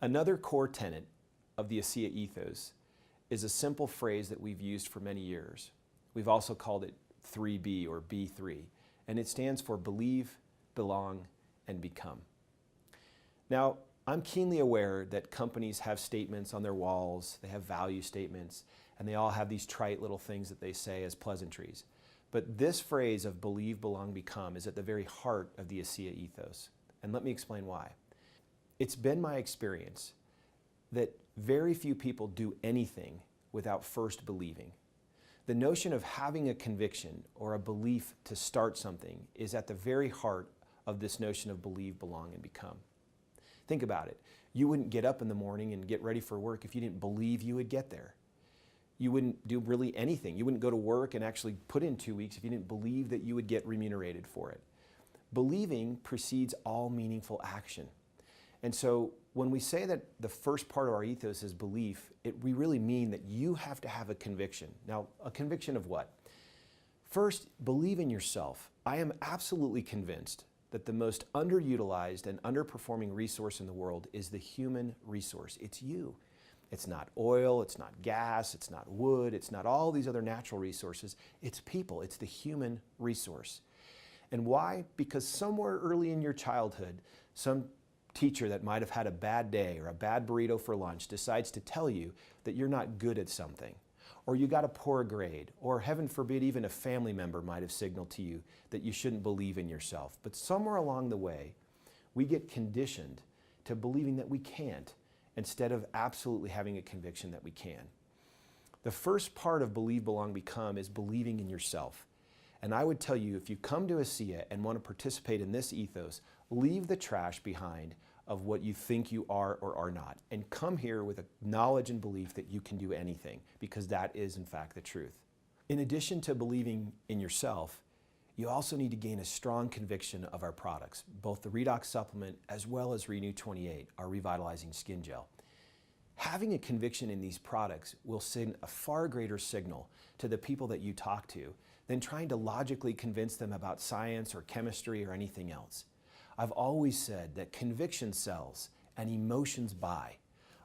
Another core tenet of the ASEA Ethos is a simple phrase that we've used for many years. We've also called it 3B or B3, and it stands for believe, belong, and become. Now, I'm keenly aware that companies have statements on their walls, they have value statements, and they all have these trite little things that they say as pleasantries. But this phrase of believe, belong, become is at the very heart of the ASEA Ethos. And let me explain why. It's been my experience that very few people do anything without first believing. The notion of having a conviction or a belief to start something is at the very heart of this notion of believe, belong, and become. Think about it. You wouldn't get up in the morning and get ready for work if you didn't believe you would get there. You wouldn't do really anything. You wouldn't go to work and actually put in 2 weeks if you didn't believe that you would get remunerated for it. Believing precedes all meaningful action. And so when we say that the first part of our ethos is belief, we really mean that you have to have a conviction. Now, a conviction of what? First, believe in yourself. I am absolutely convinced that the most underutilized and underperforming resource in the world is the human resource. It's you. It's not oil, it's not gas, it's not wood, it's not all these other natural resources. It's people, it's the human resource. And why? Because somewhere early in your childhood, some teacher that might have had a bad day or a bad burrito for lunch decides to tell you that you're not good at something, or you got a poor grade, or heaven forbid, even a family member might have signaled to you that you shouldn't believe in yourself. But somewhere along the way, we get conditioned to believing that we can't, instead of absolutely having a conviction that we can. The first part of believe, belong, become is believing in yourself. And I would tell you, if you come to ASEA and want to participate in this ethos, leave the trash behind of what you think you are or are not, and come here with a knowledge and belief that you can do anything, because that is in fact the truth. In addition to believing in yourself, you also need to gain a strong conviction of our products, both the Redox supplement as well as Renew 28, our revitalizing skin gel. Having a conviction in these products will send a far greater signal to the people that you talk to than trying to logically convince them about science or chemistry or anything else. I've always said that conviction sells and emotions buy.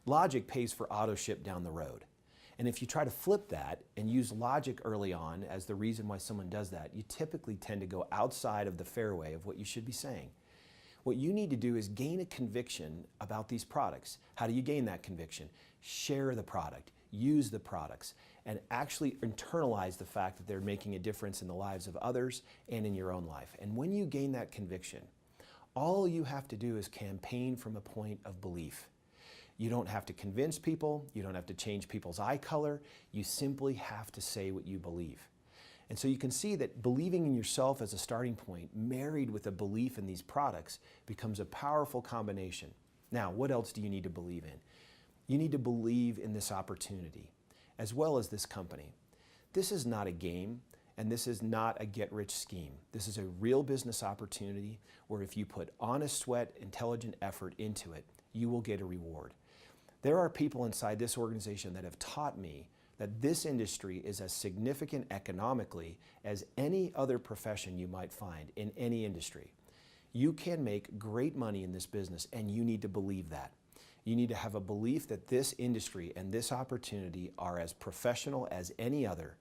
Logic pays for auto ship down the road. And if you try to flip that and use logic early on as the reason why someone does that, you typically tend to go outside of the fairway of what you should be saying. What you need to do is gain a conviction about these products. How do you gain that conviction? Share the product, use the products, and actually internalize the fact that they're making a difference in the lives of others and in your own life. And when you gain that conviction, all you have to do is campaign from a point of belief. You don't have to convince people, you don't have to change people's eye color, you simply have to say what you believe. And so you can see that believing in yourself as a starting point, married with a belief in these products, becomes a powerful combination. Now, what else do you need to believe in? You need to believe in this opportunity, as well as this company. This is not a game, and this is not a get-rich scheme. This is a real business opportunity where if you put honest sweat, intelligent effort into it, you will get a reward. There are people inside this organization that have taught me that this industry is as significant economically as any other profession you might find in any industry. You can make great money in this business, and you need to believe that. You need to have a belief that this industry and this opportunity are as professional as any other.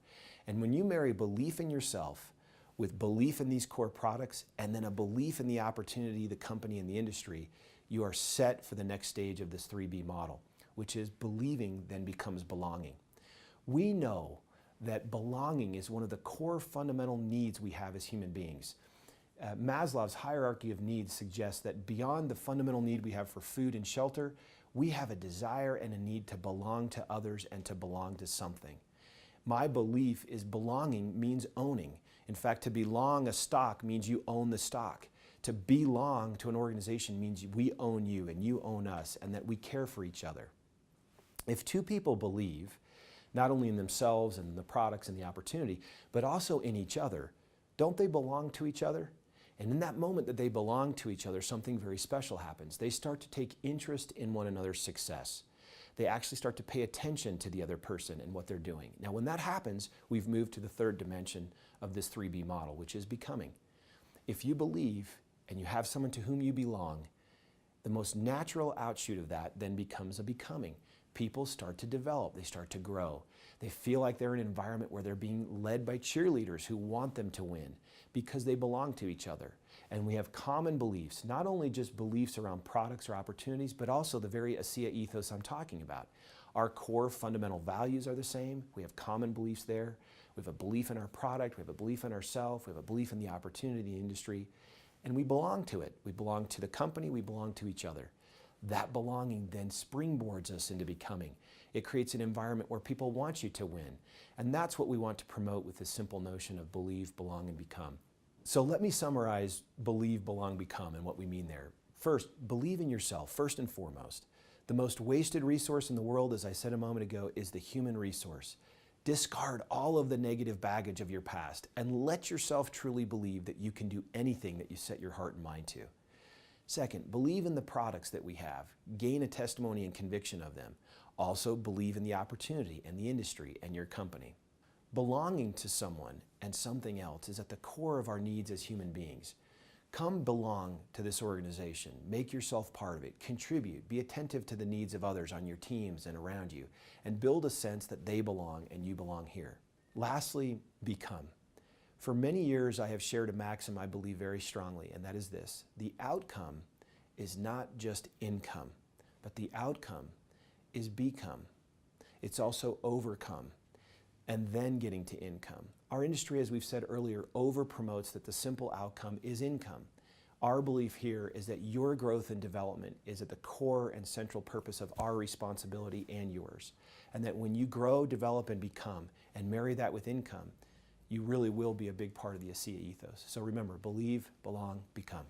And when you marry belief in yourself with belief in these core products and then a belief in the opportunity, the company, and the industry, you are set for the next stage of this 3B model, which is believing then becomes belonging. We know that belonging is one of the core fundamental needs we have as human beings. Maslow's hierarchy of needs suggests that beyond the fundamental need we have for food and shelter, we have a desire and a need to belong to others and to belong to something. My belief is belonging means owning. In fact, to belong a stock means you own the stock. To belong to an organization means we own you and you own us, and that we care for each other. If two people believe, not only in themselves and the products and the opportunity, but also in each other, don't they belong to each other? And in that moment that they belong to each other, something very special happens. They start to take interest in one another's success. They actually start to pay attention to the other person and what they're doing. Now, when that happens, we've moved to the third dimension of this 3B model, which is becoming. If you believe and you have someone to whom you belong, The most natural outshoot of that then becomes a becoming. People start to develop, they start to grow. They feel like they're in an environment where they're being led by cheerleaders who want them to win because they belong to each other. And we have common beliefs, not only just beliefs around products or opportunities, but also the very ASEA ethos I'm talking about. Our core fundamental values are the same. We have common beliefs there. We have a belief in our product, we have a belief in ourselves, we have a belief in the opportunity, the industry, and we belong to it. We belong to the company, we belong to each other. That belonging then springboards us into becoming. It creates an environment where people want you to win. And that's what we want to promote with this simple notion of believe, belong, and become. So let me summarize believe, belong, become and what we mean there. First, believe in yourself, first and foremost. The most wasted resource in the world, as I said a moment ago, is the human resource. Discard all of the negative baggage of your past and let yourself truly believe that you can do anything that you set your heart and mind to. Second, believe in the products that we have. Gain a testimony and conviction of them. Also, believe in the opportunity and the industry and your company. Belonging to someone and something else is at the core of our needs as human beings. Come belong to this organization. Make yourself part of it. Contribute. Be attentive to the needs of others on your teams and around you, and build a sense that they belong and you belong here. Lastly, become. For many years, I have shared a maxim I believe very strongly, and that is this: the outcome is not just income, but the outcome is become. It's also overcome, and then getting to income. Our industry, as we've said earlier, over-promotes that the simple outcome is income. Our belief here is that your growth and development is at the core and central purpose of our responsibility and yours, and that when you grow, develop, and become, and marry that with income, you really will be a big part of the ASEA ethos. So remember, believe, belong, become.